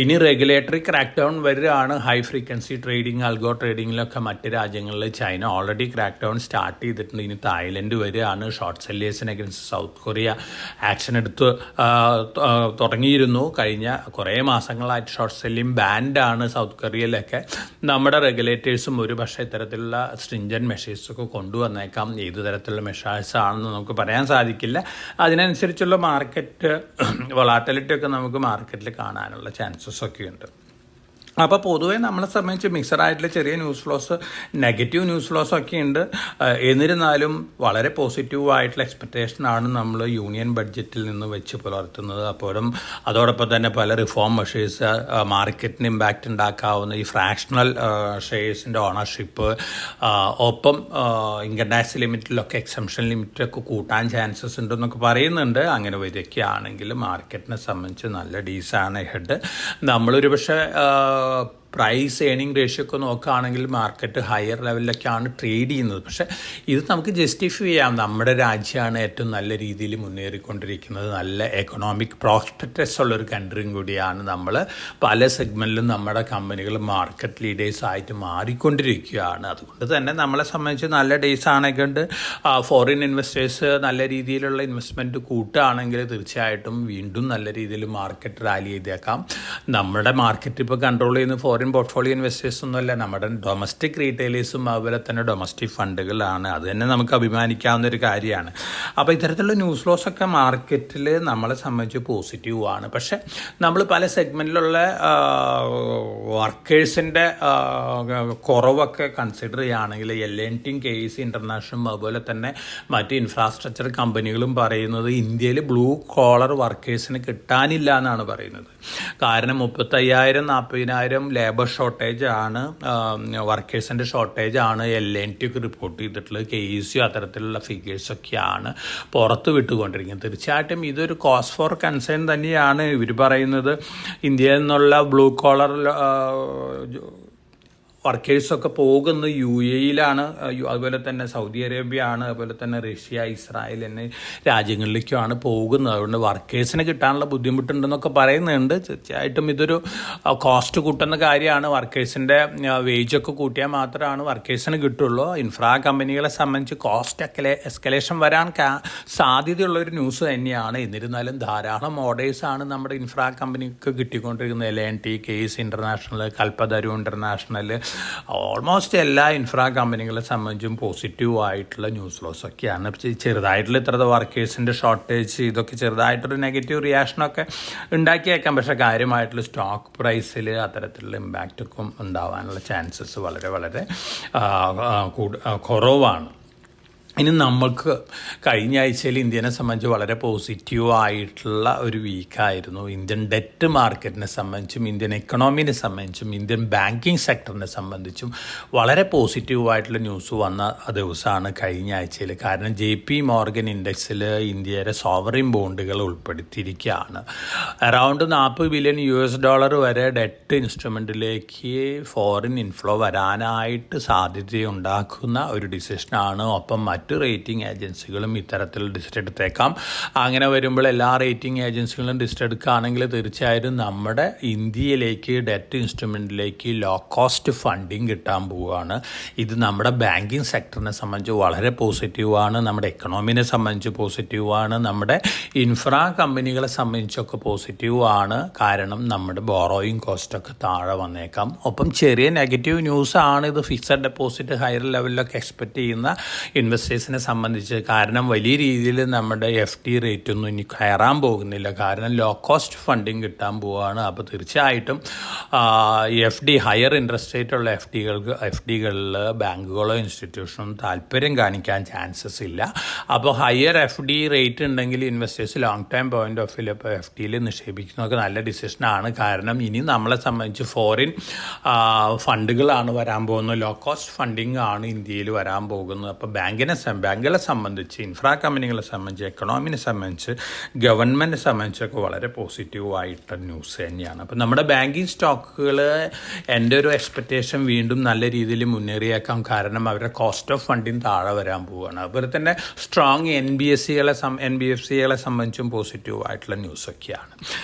ഇനി റെഗുലേറ്ററി ക്രാക്ക് ഡൗൺ വരികയാണ്. ഹൈ ഫ്രീക്വൻസി ട്രേഡിംഗ്, അൽഗോ ട്രേഡിങ്ങിലൊക്കെ മറ്റ് രാജ്യങ്ങളിൽ China already crack down start ചെയ്തിട്ടുണ്ട്. ഇനി തായ്ലൻഡ് വരികയാണ്. ഷോർട്ട് സെല്ലേഴ്സിനെ അഗൻസ്റ്റ് സൗത്ത് കൊറിയ ആക്ഷൻ എടുത്ത് തുടങ്ങിയിരുന്നു. കഴിഞ്ഞ കുറേ മാസങ്ങളായിട്ട് ഷോർട്ട് സെല്ലിംഗ് ബാൻഡാണ് സൗത്ത് കൊറിയയിലൊക്കെ. നമ്മുടെ റെഗുലേറ്റേഴ്സും ഒരു പക്ഷേ ഇത്തരത്തിലുള്ള സ്ട്രിഞ്ചൻ മെഷേഴ്സൊക്കെ കൊണ്ടുവന്നേക്കാം. ഏത് തരത്തിലുള്ള മെഷേഴ്സ് ആണെന്ന് നമുക്ക് പറയാൻ സാധിക്കില്ല. അതിനനുസരിച്ചുള്ള മാർക്കറ്റ് വൊളാറ്റിലിറ്റി ഒക്കെ നമുക്ക് മാർക്കറ്റിൽ കാണാനുള്ള ചാൻസസ് ഒക്കെ ഉണ്ട്. അപ്പോൾ പൊതുവേ നമ്മളെ സംബന്ധിച്ച് മിക്സഡായിട്ടുള്ള ചെറിയ news flows, negative news flows ഒക്കെ ഉണ്ട്. എന്നിരുന്നാലും വളരെ പോസിറ്റീവായിട്ടുള്ള എക്സ്പെക്റ്റേഷനാണ് നമ്മൾ യൂണിയൻ ബഡ്ജറ്റിൽ നിന്ന് വെച്ച് പുലർത്തുന്നത്. അപ്പോഴും അതോടൊപ്പം തന്നെ പല റിഫോം മെഷേഴ്സ് മാർക്കറ്റിന് ഇമ്പാക്റ്റ് ഉണ്ടാക്കാവുന്ന ഈ ഫ്രാക്ഷണൽ ഷെയർസിൻ്റെ ഓണർഷിപ്പ്, ഒപ്പം ഇൻകം ടാക്സ് ലിമിറ്റിലൊക്കെ എക്സംഷൻ ലിമിറ്റൊക്കെ കൂട്ടാൻ ചാൻസസ് ഉണ്ടെന്നൊക്കെ പറയുന്നുണ്ട്. അങ്ങനെ വരികയാണെങ്കിൽ മാർക്കറ്റിനെ സംബന്ധിച്ച് നല്ല ഡീസാണ് ഹെഡ്. നമ്മളൊരു പക്ഷേ പ്രൈസ് ഏണിംഗ് റേഷ്യോ ഒക്കെ നോക്കുകയാണെങ്കിൽ മാർക്കറ്റ് ഹയർ ലെവലിലൊക്കെയാണ് ട്രേഡ് ചെയ്യുന്നത്. പക്ഷേ ഇത് നമുക്ക് ജസ്റ്റിഫൈ ചെയ്യാം. നമ്മുടെ രാജ്യമാണ് ഏറ്റവും നല്ല രീതിയിൽ മുന്നേറിക്കൊണ്ടിരിക്കുന്നത്. നല്ല എക്കണോമിക് പ്രോസ്പെക്ടസ് ഉള്ളൊരു കൺട്രിയും കൂടിയാണ് നമ്മൾ. പല സെഗ്മെൻറ്റിലും നമ്മുടെ കമ്പനികൾ മാർക്കറ്റ് ലീഡേഴ്സ് ആയിട്ട് മാറിക്കൊണ്ടിരിക്കുകയാണ്. അതുകൊണ്ട് തന്നെ നമ്മളെ സംബന്ധിച്ച് നല്ല ഡേയ്സ് ആണെങ്കിൽ ഫോറിൻ ഇൻവെസ്റ്റേഴ്സ് നല്ല രീതിയിലുള്ള ഇൻവെസ്റ്റ്മെൻറ്റ് കൂട്ടുകയാണെങ്കിൽ തീർച്ചയായിട്ടും വീണ്ടും നല്ല രീതിയിൽ മാർക്കറ്റ് റാലി ചെയ്തേക്കാം. നമ്മുടെ മാർക്കറ്റ് ഇപ്പോൾ കൺട്രോൾ ചെയ്യുന്ന ഫോറിൻ പോർട്ട്ഫോളിയോ ഇൻവെസ്റ്റേഴ്സ് ഒന്നുമല്ല, നമ്മുടെ ഡൊമസ്റ്റിക് റീറ്റെയിലേഴ്സും അതുപോലെ തന്നെ ഡൊമസ്റ്റിക് ഫണ്ടുകളാണ്. അത് തന്നെ നമുക്ക് അഭിമാനിക്കാവുന്ന ഒരു കാര്യമാണ്. അപ്പോൾ ഇത്തരത്തിലുള്ള ന്യൂസ് ലോസ് ഒക്കെ മാർക്കറ്റിൽ നമ്മളെ സംബന്ധിച്ച് പോസിറ്റീവാണ്. പക്ഷേ നമ്മൾ പല സെഗ്മെൻറ്റിലുള്ള വർക്കേഴ്സിൻ്റെ കുറവൊക്കെ കൺസിഡർ ചെയ്യുകയാണെങ്കിൽ L&T, KEC ഇൻ്റർനാഷണലും അതുപോലെ തന്നെ മറ്റ് ഇൻഫ്രാസ്ട്രക്ചർ കമ്പനികളും പറയുന്നത് ഇന്ത്യയിൽ ബ്ലൂ കോളർ വർക്കേഴ്സിന് കിട്ടാനില്ല എന്നാണ് പറയുന്നത്. കാരണം 35,000-40,000 ലേബർ ഷോർട്ടേജ് ആണ്, വർക്കേഴ്സിൻ്റെ ഷോർട്ടേജ് ആണ് L&T ഒക്കെ റിപ്പോർട്ട് ചെയ്തിട്ടുള്ളത്. KEC അത്തരത്തിലുള്ള ഫിഗേഴ്സൊക്കെയാണ് പുറത്ത് വിട്ടുകൊണ്ടിരിക്കുന്നത്. തീർച്ചയായിട്ടും ഇതൊരു കോസ് ഫോർ കൺസേൺ തന്നെയാണ്. ഇവർ പറയുന്നത് ഇന്ത്യയിൽ നിന്നുള്ള ബ്ലൂ കോളർ വർക്കേഴ്സൊക്കെ പോകുന്നത് UAE-യിലാണ്, അതുപോലെ തന്നെ സൗദി അറേബ്യ ആണ്, അതുപോലെ തന്നെ റഷ്യ, ഇസ്രായേൽ എന്നീ രാജ്യങ്ങളിലേക്കുമാണ് പോകുന്നത്. അതുകൊണ്ട് വർക്കേഴ്സിന് കിട്ടാനുള്ള ബുദ്ധിമുട്ടുണ്ടെന്നൊക്കെ പറയുന്നുണ്ട്. തീർച്ചയായിട്ടും ഇതൊരു കോസ്റ്റ് കൂട്ടുന്ന കാര്യമാണ്. വർക്കേഴ്സിൻ്റെ വേജൊക്കെ കൂട്ടിയാൽ മാത്രമാണ് വർക്കേഴ്സിന് കിട്ടുള്ളൂ. ഇൻഫ്രാ കമ്പനികളെ സംബന്ധിച്ച് കോസ്റ്റ് എസ്കലേഷൻ വരാൻ സാധ്യതയുള്ളൊരു ന്യൂസ് തന്നെയാണ്. എന്നിരുന്നാലും ധാരാളം ഓർഡേഴ്സാണ് നമ്മുടെ ഇൻഫ്രാ കമ്പനിക്ക് കിട്ടിക്കൊണ്ടിരിക്കുന്നത്. L&T, KEC international, Kalpataru international, almost എല്ലാ ഇൻഫ്രാ കമ്പനികളെ സംബന്ധിച്ചും പോസിറ്റീവായിട്ടുള്ള ന്യൂസ് ലോസ് ഒക്കെയാണ്. ചെറുതായിട്ടുള്ള ഇത്ര വർക്കേഴ്സിൻ്റെ ഷോർട്ടേജ് ഇതൊക്കെ ചെറുതായിട്ടൊരു നെഗറ്റീവ് റിയാക്ഷനൊക്കെ ഉണ്ടാക്കിയേക്കാം. പക്ഷേ കാര്യമായിട്ടുള്ള സ്റ്റോക്ക് പ്രൈസിൽ അത്തരത്തിലുള്ള ഇമ്പാക്റ്റൊക്കെ ഉണ്ടാവാനുള്ള ചാൻസസ് വളരെ വളരെ കുറവാണ്. ഇനി നമ്മൾക്ക് കഴിഞ്ഞ ആഴ്ചയിൽ ഇന്ത്യനെ സംബന്ധിച്ച് വളരെ പോസിറ്റീവായിട്ടുള്ള ഒരു വീക്കായിരുന്നു. ഇന്ത്യൻ ഡെറ്റ് മാർക്കറ്റിനെ സംബന്ധിച്ചും ഇന്ത്യൻ എക്കണോമിനെ സംബന്ധിച്ചും ഇന്ത്യൻ ബാങ്കിങ് സെക്ടറിനെ സംബന്ധിച്ചും വളരെ പോസിറ്റീവായിട്ടുള്ള ന്യൂസ് വന്ന ദിവസമാണ് കഴിഞ്ഞ ആഴ്ചയിൽ. കാരണം JP Morgan ഇൻഡെക്സിൽ ഇന്ത്യയുടെ സോവറിൻ ബോണ്ടുകൾ ഉൾപ്പെടുത്തിയിരിക്കുകയാണ്. അറൗണ്ട് $40 ബില്യൺ വരെ ഡെറ്റ് ഇൻസ്ട്രുമെൻറ്റിലേക്ക് ഫോറിൻ ഇൻഫ്ലോ വരാനായിട്ട് സാധ്യതയുണ്ടാക്കുന്ന ഒരു ഡിസിഷനാണ്. ഒപ്പം മറ്റ് റേറ്റിംഗ് ഏജൻസികളും ഇത്തരത്തിൽ ഡിസിറ്റ് എടുത്തേക്കാം. അങ്ങനെ വരുമ്പോൾ എല്ലാ റേറ്റിംഗ് ഏജൻസികളും ഡിസിറ്റ് എടുക്കുകയാണെങ്കിൽ തീർച്ചയായിട്ടും നമ്മുടെ ഇന്ത്യയിലേക്ക് ഡെറ്റ് ഇൻസ്ട്രുമെൻറ്റിലേക്ക് ലോ കോസ്റ്റ് ഫണ്ടിങ് കിട്ടാൻ പോവുകയാണ്. ഇത് നമ്മുടെ ബാങ്കിങ് സെക്ടറിനെ സംബന്ധിച്ച് വളരെ പോസിറ്റീവാണ്, നമ്മുടെ എക്കണോമിനെ സംബന്ധിച്ച് പോസിറ്റീവാണ്, നമ്മുടെ ഇൻഫ്രാ കമ്പനികളെ സംബന്ധിച്ചൊക്കെ പോസിറ്റീവാണ്. കാരണം നമ്മുടെ ബോറോയിങ് കോസ്റ്റൊക്കെ താഴെ വന്നേക്കാം. ഒപ്പം ചെറിയ നെഗറ്റീവ് ന്യൂസാണ് ഇത് ഫിക്സഡ് ഡെപ്പോസിറ്റ് ഹയർ ലെവലിലൊക്കെ എക്സ്പെക്റ്റ് ചെയ്യുന്ന ഇൻവെസ്റ്റേഴ്സിനെ സംബന്ധിച്ച്. കാരണം വലിയ രീതിയിൽ നമ്മുടെ FD റേറ്റ് ഒന്നും ഇനി കയറാൻ പോകുന്നില്ല. കാരണം ലോ കോസ്റ്റ് ഫണ്ടിങ് കിട്ടാൻ പോവുകയാണ്. അപ്പോൾ തീർച്ചയായിട്ടും FD ഹയർ ഇൻട്രസ്റ്റ് റേറ്റ് ഉള്ള FDകളിൽ ബാങ്കുകളോ ഇൻസ്റ്റിറ്റ്യൂഷനോ താല്പര്യം കാണിക്കാൻ ചാൻസസ് ഇല്ല. അപ്പോൾ ഹയർ FD റേറ്റ് ഉണ്ടെങ്കിൽ investors long time point of view ഇപ്പോൾ FDയിൽ നിക്ഷേപിക്കുന്നതൊക്കെ നല്ല ഡിസിഷനാണ്. കാരണം ഇനി നമ്മളെ സംബന്ധിച്ച് ഫോറിൻ ഫണ്ടുകളാണ് വരാൻ പോകുന്നത്, ലോ കോസ്റ്റ് ഫണ്ടിങ് ആണ് ഇന്ത്യയിൽ വരാൻ പോകുന്നത്. അപ്പോൾ ബാങ്കുകളെ സംബന്ധിച്ച്, ഇൻഫ്രാ കമ്പനികളെ സംബന്ധിച്ച്, എക്കണോമിനെ സംബന്ധിച്ച്, ഗവൺമെൻറ്റിനെ സംബന്ധിച്ചൊക്കെ വളരെ പോസിറ്റീവായിട്ടുള്ള ന്യൂസ് തന്നെയാണ്. അപ്പോൾ നമ്മുടെ ബാങ്കിങ് സ്റ്റോക്കുകൾ എൻ്റെ ഒരു എക്സ്പെക്റ്റേഷൻ വീണ്ടും നല്ല രീതിയിൽ മുന്നേറിയേക്കാം. കാരണം അവരുടെ കോസ്റ്റ് ഓഫ് ഫണ്ടിങ് താഴെ വരാൻ പോവുകയാണ്. അതുപോലെ തന്നെ സ്ട്രോങ് NBFCകളെ സംബന്ധിച്ചും പോസിറ്റീവായിട്ടുള്ള ന്യൂസൊക്കെയാണ്.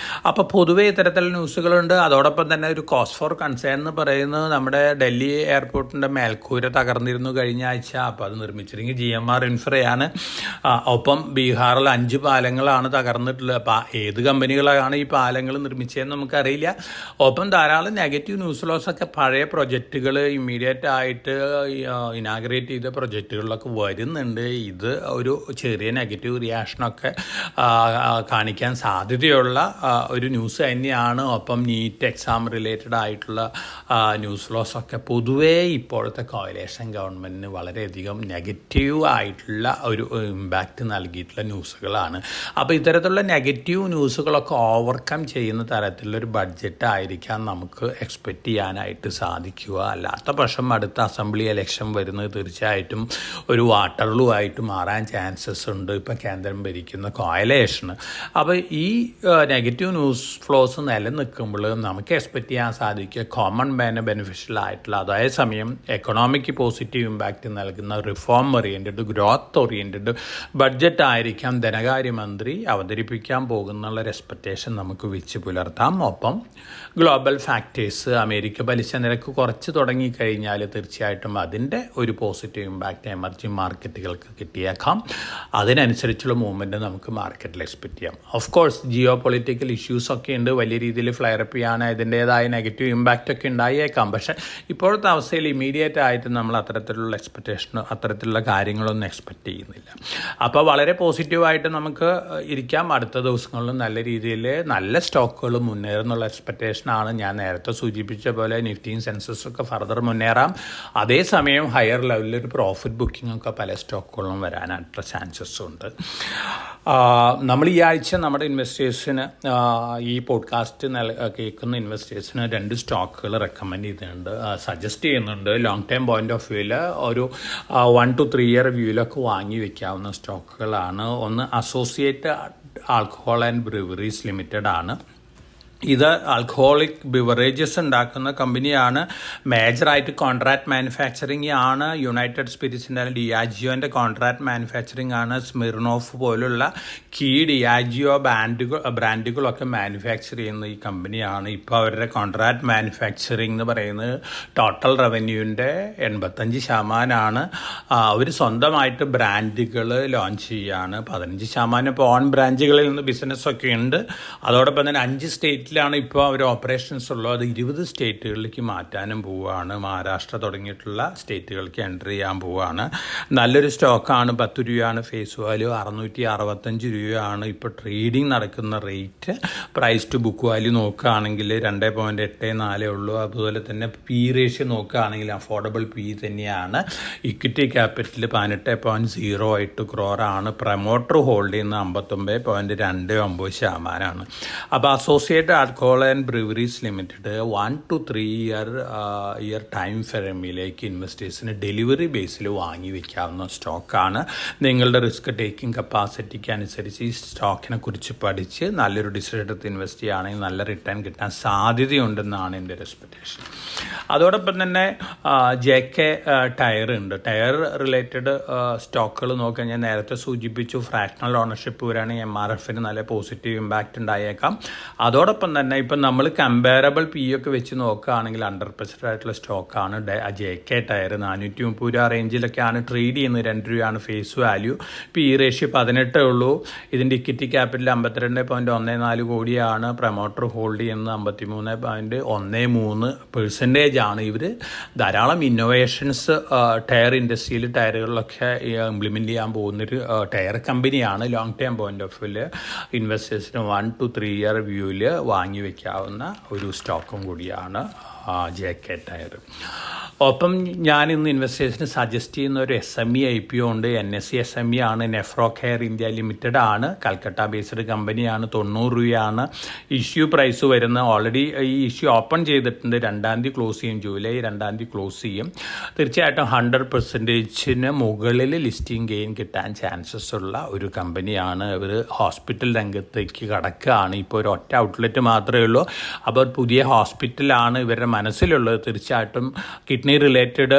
അപ്പോൾ പൊതുവേ ഇത്തരത്തിലുള്ള ന്യൂസുകളുണ്ട്. അതോടൊപ്പം തന്നെ ഒരു കോസ് ഫോർ കൺസേൺ എന്ന് പറയുന്നത് നമ്മുടെ ഡൽഹി എയർപോർട്ടിൻ്റെ മേൽക്കൂര തകർന്നിരുന്നു കഴിഞ്ഞ ആഴ്ച. അപ്പോൾ അത് നിർമ്മിച്ചിരുന്നെങ്കിൽ GMR ഇൻഫ്രയാണ്. ഒപ്പം ബീഹാറിൽ 5 പാലങ്ങളാണ് തകർന്നിട്ടുള്ളത്. അപ്പോൾ ഏത് കമ്പനികളാണ് ഈ പാലങ്ങൾ നിർമ്മിച്ചതെന്ന് നമുക്കറിയില്ല. ഒപ്പം ധാരാളം നെഗറ്റീവ് ന്യൂസ് ലോസൊക്കെ പഴയ പ്രൊജക്റ്റുകൾ ഇമ്മീഡിയറ്റ് ആയിട്ട് ഇനാഗ്രേറ്റ് ചെയ്ത പ്രൊജക്റ്റുകളിലൊക്കെ വരുന്നുണ്ട്. ഇത് ഒരു ചെറിയ നെഗറ്റീവ് റിയാക്ഷനൊക്കെ കാണിക്കാൻ സാധ്യതയുള്ള ഒരു ന്യൂസ് തന്നെയാണ്. ഒപ്പം നീറ്റ് എക്സാം റിലേറ്റഡ് ആയിട്ടുള്ള ന്യൂസ് ലോസൊക്കെ പൊതുവേ ഇപ്പോഴത്തെ കോയലേഷൻ ഗവൺമെൻറ്റിന് വളരെയധികം നെഗറ്റീവ് ആയിട്ടുള്ള ഒരു ഇമ്പാക്റ്റ് നൽകിയിട്ടുള്ള ന്യൂസുകളാണ്. അപ്പോൾ ഇത്തരത്തിലുള്ള നെഗറ്റീവ് ന്യൂസുകളൊക്കെ ഓവർകം ചെയ്യുന്ന തരത്തിലുള്ളൊരു ബഡ്ജറ്റ് ആയിരിക്കാം നമുക്ക് എക്സ്പെക്റ്റ് ചെയ്യാനായിട്ട് സാധിക്കുക. അല്ലാത്ത പക്ഷം അടുത്ത അസംബ്ലി ഇലക്ഷൻ വരുന്നത് തീർച്ചയായിട്ടും ഒരു വാട്ടർലൂ ആയിട്ട് മാറാൻ ചാൻസസ് ഉണ്ട് ഇപ്പോൾ കേന്ദ്രം ഭരിക്കുന്ന കോയലേഷന്. അപ്പോൾ ഈ നെഗറ്റീവ് ന്യൂസ് ഫ്ലോസ് നിലനിൽക്കുമ്പോൾ നമുക്ക് എക്സ്പെക്റ്റ് ചെയ്യാൻ സാധിക്കുക കോമൺ മാന് ബെനിഫിഷ്യൽ ആയിട്ടുള്ള, അതേസമയം എക്കണോമിക്ക് പോസിറ്റീവ് ഇമ്പാക്റ്റ് നൽകുന്ന reform oriented, growth oriented budget ആയിരിക്കാം ധനകാര്യമന്ത്രി അവതരിപ്പിക്കാൻ പോകുന്നുള്ളൊരു എക്സ്പെക്റ്റേഷൻ നമുക്ക് വെച്ച് പുലർത്താം. ഒപ്പം ഗ്ലോബൽ ഫാക്ടേഴ്സ്, അമേരിക്ക പലിശ നിരക്ക് കുറച്ച് തുടങ്ങിക്കഴിഞ്ഞാൽ തീർച്ചയായിട്ടും അതിൻ്റെ ഒരു പോസിറ്റീവ് ഇമ്പാക്റ്റ് എമർജിങ് മാർക്കറ്റുകൾക്ക് കിട്ടിയേക്കാം. അതിനനുസരിച്ചുള്ള മൂവ്മെൻറ്റ് നമുക്ക് മാർക്കറ്റിൽ എക്സ്പെക്റ്റ് ചെയ്യാം. ഓഫ് കോഴ്സ് ജിയോ പൊളിറ്റിക്കൽ ഇഷ്യൂസൊക്കെ ഉണ്ട്, വലിയ രീതിയിൽ ഫ്ലെയറപ്പ് ചെയ്യാൻ അതിൻ്റേതായ നെഗറ്റീവ് ഇമ്പാക്റ്റ് ഒക്കെ ഉണ്ടായേക്കാം. പക്ഷേ ഇപ്പോഴത്തെ അവസ്ഥയിൽ ഇമീഡിയറ്റ് ആയിട്ട് നമ്മൾ അത്തരത്തിലുള്ള അത്തരത്തിലുള്ള കാര്യങ്ങളൊന്നും എക്സ്പെക്റ്റ് ചെയ്യുന്നില്ല. അപ്പോൾ വളരെ പോസിറ്റീവായിട്ട് നമുക്ക് ഇരിക്കാം. അടുത്ത ദിവസങ്ങളിലും നല്ല രീതിയിൽ നല്ല സ്റ്റോക്കുകൾ മുന്നേറുന്നുള്ള എക്സ്പെക്റ്റേഷനാണ്. ഞാൻ നേരത്തെ സൂചിപ്പിച്ച പോലെ നിഫ്റ്റിയും സെൻസസൊക്കെ ഫർദർ മുന്നേറാം. അതേസമയം ഹയർ ലെവലിൽ ഒരു പ്രോഫിറ്റ് ബുക്കിംഗ് ഒക്കെ പല സ്റ്റോക്കുകളും വരാനായിട്ടുള്ള ചാൻസസ് ഉണ്ട്. നമ്മൾ ഈ ആഴ്ച നമ്മുടെ ഇൻവെസ്റ്റേഴ്സിന്, ഈ പോഡ്കാസ്റ്റ് കേൾക്കുന്ന ഇൻവെസ്റ്റേഴ്സിന് 2 സ്റ്റോക്കുകൾ റെക്കമെൻഡ് ചെയ്തിട്ടുണ്ട്, സജസ്റ്റ് ചെയ്യുന്നുണ്ട്. ലോങ് ടൈം പോയിന്റ് ഓഫ് വ്യൂവിൽ ഒരു 1 to 3 year വ്യൂവിലൊക്കെ വാങ്ങി വയ്ക്കാവുന്ന സ്റ്റോക്കുകളാണ്. ഒന്ന് associate alcohol and breweries limited ആണ്. ഇത് ആൽക്കഹോളിക് ബിവറേജസ് ഉണ്ടാക്കുന്ന കമ്പനിയാണ്. മേജറായിട്ട് കോൺട്രാക്ട് മാനുഫാക്ചറിങ് ആണ്. യുണൈറ്റഡ് സ്പിരിറ്റ്സിൻ്റെ ഡിയാജിയോൻ്റെ കോൺട്രാക്ട് മാനുഫാക്ചറിങ് ആണ്. സ്മിർനോഫ് പോലുള്ള കീ ഡിയാജിയോ ബ്രാൻഡുകളൊക്കെ മാനുഫാക്ചർ ചെയ്യുന്ന ഈ കമ്പനിയാണ്. ഇപ്പോൾ അവരുടെ കോൺട്രാക്ട് മാനുഫാക്ചറിങ് എന്ന് പറയുന്നത് ടോട്ടൽ റവന്യൂവിൻ്റെ 85% അവർ സ്വന്തമായിട്ട് ബ്രാൻഡുകൾ ലോഞ്ച് ചെയ്യുകയാണ്. 15% ഇപ്പോൾ ഓൺ ബ്രാഞ്ചുകളിൽ നിന്ന് ബിസിനസ്സൊക്കെ ഉണ്ട്. അതോടൊപ്പം തന്നെ 5 സ്റ്റേറ്റിലാണ് ഇപ്പോൾ അവർ ഓപ്പറേഷൻസ് ഉള്ളത്. അത് 20 സ്റ്റേറ്റുകളിലേക്ക് മാറ്റാനും പോവുകയാണ്. മഹാരാഷ്ട്ര തുടങ്ങിയിട്ടുള്ള സ്റ്റേറ്റുകൾക്ക് എൻ്റർ ചെയ്യാൻ പോവുകയാണ്. നല്ലൊരു സ്റ്റോക്കാണ്. 10 രൂപയാണ് ഫേസ് വാല്യൂ, 665 രൂപയാണ് ഇപ്പോൾ ട്രേഡിംഗ് നടക്കുന്ന rate. Price to book value നോക്കുകയാണെങ്കിൽ 2.84 ഉള്ളൂ. അതുപോലെ തന്നെ പി റേഷ്യോ നോക്കുകയാണെങ്കിൽ അഫോർഡബിൾ പി തന്നെയാണ്. ഇക്വിറ്റി ക്യാപിറ്റൽ 18.08 ക്രോറാണ്. പ്രൊമോട്ടർ ഹോൾഡ് ചെയ്യുന്ന 59.29% അപ്പോൾ associate alcohol and breweries limited 1 to 3 year time ഫ്രെയിമിലേക്ക് ഇൻവെസ്റ്റേഴ്സിന് ഡെലിവറി ബേസിൽ വാങ്ങി വയ്ക്കാവുന്ന സ്റ്റോക്കാണ്. നിങ്ങളുടെ റിസ്ക് ടേക്കിംഗ് കപ്പാസിറ്റിക്ക് അനുസരിച്ച് ഈ സ്റ്റോക്കിനെ കുറിച്ച് പഠിച്ച് നല്ലൊരു ഡിസിഷൻ എടുത്ത് ഇൻവെസ്റ്റ് ചെയ്യുകയാണെങ്കിൽ നല്ല റിട്ടേൺ കിട്ടാൻ സാധ്യതയുണ്ടെന്നാണ് എൻ്റെ ഒരു എക്സ്പെക്റ്റേഷൻ. അതോടൊപ്പം തന്നെ JK ടയർ ഉണ്ട്. ടയർ റിലേറ്റഡ് സ്റ്റോക്കുകൾ നോക്കാൻ ഞാൻ നേരത്തെ സൂചിപ്പിച്ചു. ഫ്രാക്ഷണൽ ഓണർഷിപ്പ് വരാണെങ്കിൽ MRFന് നല്ല പോസിറ്റീവ് ഇമ്പാക്റ്റ് ഉണ്ടായേക്കാം. അതോടൊപ്പം തന്നെ ഇപ്പം നമ്മൾ കമ്പാരബിൾ PE ഒക്കെ വെച്ച് നോക്കുകയാണെങ്കിൽ 100% ആയിട്ടുള്ള സ്റ്റോക്കാണ് JK ടയർ. 430 രൂപ റേഞ്ചിലൊക്കെയാണ് ട്രേഡ് ചെയ്യുന്നത്. 2 രൂപയാണ് ഫേസ് വാല്യൂ. PE റേഷ്യോ 18 ഉള്ളൂ. ഇതിൻ്റെ ഇക്വിറ്റി ക്യാപിറ്റൽ 52.14 കോടിയാണ്. പ്രൊമോട്ടർ ഹോൾഡ് ചെയ്യുന്നത് 53.13% ആണ്. ഇവർ ധാരാളം ഇന്നോവേഷൻസ് ടയർ ഇൻഡസ്ട്രിയിൽ ടയറുകളിലൊക്കെ ഇംപ്ലിമെൻ്റ് ചെയ്യാൻ പോകുന്നൊരു ടയർ കമ്പനിയാണ്. ലോങ് ടേം പോയിന്റ് ഓഫ് വ്യൂവിൽ ഇൻവെസ്റ്റേഴ്സിന് 1 to 3 ഇയർ വ്യൂവിൽ വാങ്ങി വയ്ക്കാവുന്ന ഒരു സ്റ്റോക്കും കൂടിയാണ് JK ടയർ. ഒപ്പം ഞാൻ ഇന്ന് ഇൻവെസ്റ്റേഴ്സിന് സജസ്റ്റ് ചെയ്യുന്ന ഒരു SME IPO ഉണ്ട്. NSE SME ആണ്. നെഫ്രോ കെയർ ഇന്ത്യ ലിമിറ്റഡ് ആണ്. കൽക്കട്ട ബേസ്ഡ് കമ്പനിയാണ്. 90 രൂപയാണ് ഇഷ്യൂ പ്രൈസ് വരുന്നത്. ഓൾറെഡി ഈ ഇഷ്യൂ ഓപ്പൺ ചെയ്തിട്ടുണ്ട്. 2 തീയതി ക്ലോസ് ചെയ്യും. ജൂലൈ 2 തീയതി ക്ലോസ് ചെയ്യും. തീർച്ചയായിട്ടും 100%-ന് മുകളിൽ ലിസ്റ്റിംഗ് ഗെയിൻ കിട്ടാൻ ചാൻസസ് ഉള്ള ഒരു കമ്പനിയാണ്. ഇവർ ഹോസ്പിറ്റൽ രംഗത്തേക്ക് കടക്കുകയാണ്. ഇപ്പോൾ ഒരു ഒറ്റ ഔട്ട്ലെറ്റ് മാത്രമേ ഉള്ളൂ. അപ്പോൾ പുതിയ ഹോസ്പിറ്റലാണ് ഇവരുടെ മനസ്സിലുള്ളത്. തീർച്ചയായിട്ടും കിഡ്നി റിലേറ്റഡ്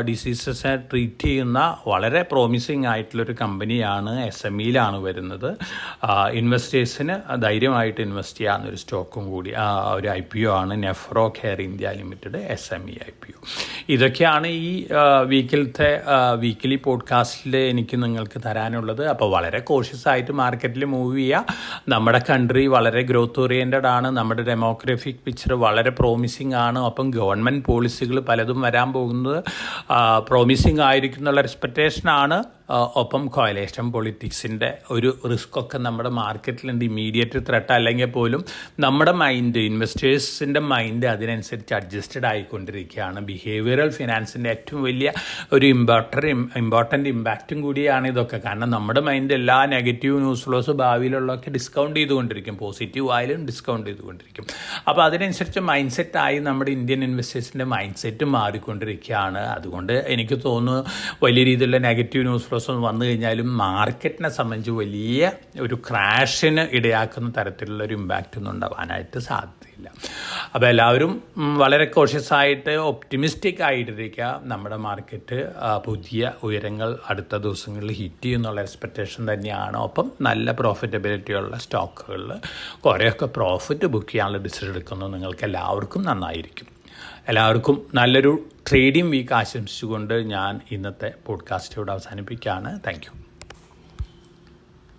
ഡിസീസസിനെ ട്രീറ്റ് ചെയ്യുന്ന വളരെ പ്രോമിസിങ് ആയിട്ടുള്ളൊരു കമ്പനിയാണ്. SMEയിലാണ് വരുന്നത്. ഇൻവെസ്റ്റേഴ്സിന് ധൈര്യമായിട്ട് ഇൻവെസ്റ്റ് ചെയ്യാവുന്നൊരു സ്റ്റോക്കും കൂടി ഒരു IPO ആണ്. Nephro care India limited SME IPO. ഇതൊക്കെയാണ് ഈ വീക്കിലി പോഡ്കാസ്റ്റിൽ എനിക്ക് നിങ്ങൾക്ക് തരാനുള്ളത്. അപ്പോൾ വളരെ കോഷ്യസ് ആയിട്ട് മാർക്കറ്റിൽ മൂവ് ചെയ്യുക. നമ്മുടെ കൺട്രി വളരെ ഗ്രോത്ത് ഓറിയൻറ്റഡ് ആണ്. നമ്മുടെ ഡെമോഗ്രഫിക് പിക്ചർ വളരെ പ്രോമിസിങ് ആണ്. ഒപ്പം ഗവൺമെൻറ് പോളിസികൾ പലതും വരാൻ പോകുന്നത് പ്രോമിസിങ് ആയിരിക്കും എന്നുള്ള എക്സ്പെക്റ്റേഷനാണ്. ഒപ്പം കോയലേഷൻ പൊളിറ്റിക്സിൻ്റെ ഒരു റിസ്ക് ഒക്കെ നമ്മുടെ മാർക്കറ്റിലുണ്ട്. ഇമ്മീഡിയറ്റ് ത്രെട്ട് അല്ലെങ്കിൽ പോലും നമ്മുടെ മൈൻഡ്, ഇൻവെസ്റ്റേഴ്സിൻ്റെ മൈൻഡ് അതിനനുസരിച്ച് അഡ്ജസ്റ്റഡ് ആയിക്കൊണ്ടിരിക്കുകയാണ്. ബിഹേവിയറൽ ഫിനാൻസിൻ്റെ ഏറ്റവും വലിയ ഒരു ഇമ്പോർട്ടൻ്റ് ഇമ്പാക്റ്റും കൂടിയാണ് ഇതൊക്കെ. കാരണം നമ്മുടെ മൈൻഡ് എല്ലാ നെഗറ്റീവ് ന്യൂസ് ഫ്ലോസ് ഭാവിയിലുള്ളതൊക്കെ ഡിസ്കൗണ്ട് ചെയ്തുകൊണ്ടിരിക്കും. പോസിറ്റീവ് ആയാലും ഡിസ്കൗണ്ട് ചെയ്തുകൊണ്ടിരിക്കും. അപ്പോൾ അതിനനുസരിച്ച് മൈൻഡ് സെറ്റായി നമ്മുടെ ഇന്ത്യൻ ഇൻവെസ്റ്റേഴ്സിൻ്റെ മൈൻഡ് സെറ്റ് മാറിക്കൊണ്ടിരിക്കുകയാണ്. അതുകൊണ്ട് എനിക്ക് തോന്നുന്നു വലിയ രീതിയിലുള്ള നെഗറ്റീവ് ന്യൂസ് വന്നു കഴിഞ്ഞാലും മാർക്കറ്റിനെ സംബന്ധിച്ച് വലിയ ഒരു ക്രാഷിന് ഇടയാക്കുന്ന തരത്തിലുള്ള ഒരു ഇമ്പാക്റ്റ് ഒന്നും ഉണ്ടാവാനായിട്ട് സാധ്യതയില്ല. അപ്പോൾ എല്ലാവരും വളരെ കോഷ്യസ് ആയിട്ട് ഒപ്റ്റിമിസ്റ്റിക് ആയിട്ടിരിക്കുക. നമ്മുടെ മാർക്കറ്റ് പുതിയ ഉയരങ്ങൾ അടുത്ത ദിവസങ്ങളിൽ ഹിറ്റ് ചെയ്യുന്നുള്ള എക്സ്പെക്റ്റേഷൻ തന്നെയാണ്. ഒപ്പം നല്ല പ്രോഫിറ്റബിലിറ്റിയുള്ള സ്റ്റോക്കുകളിൽ കുറേയൊക്കെ പ്രോഫിറ്റ് ബുക്ക് ചെയ്യാനുള്ള ഡിസിഷൻ എടുക്കുന്നത് നിങ്ങൾക്ക് എല്ലാവർക്കും നന്നായിരിക്കും. എല്ലാവർക്കും നല്ലൊരു ട്രേഡിംഗ് വീക്ക് ആശംസിച്ചുകൊണ്ട് ഞാൻ ഇന്നത്തെ പോഡ്കാസ്റ്റ് ഇവിടെ അവസാനിപ്പിക്കുകയാണ്. Thank you.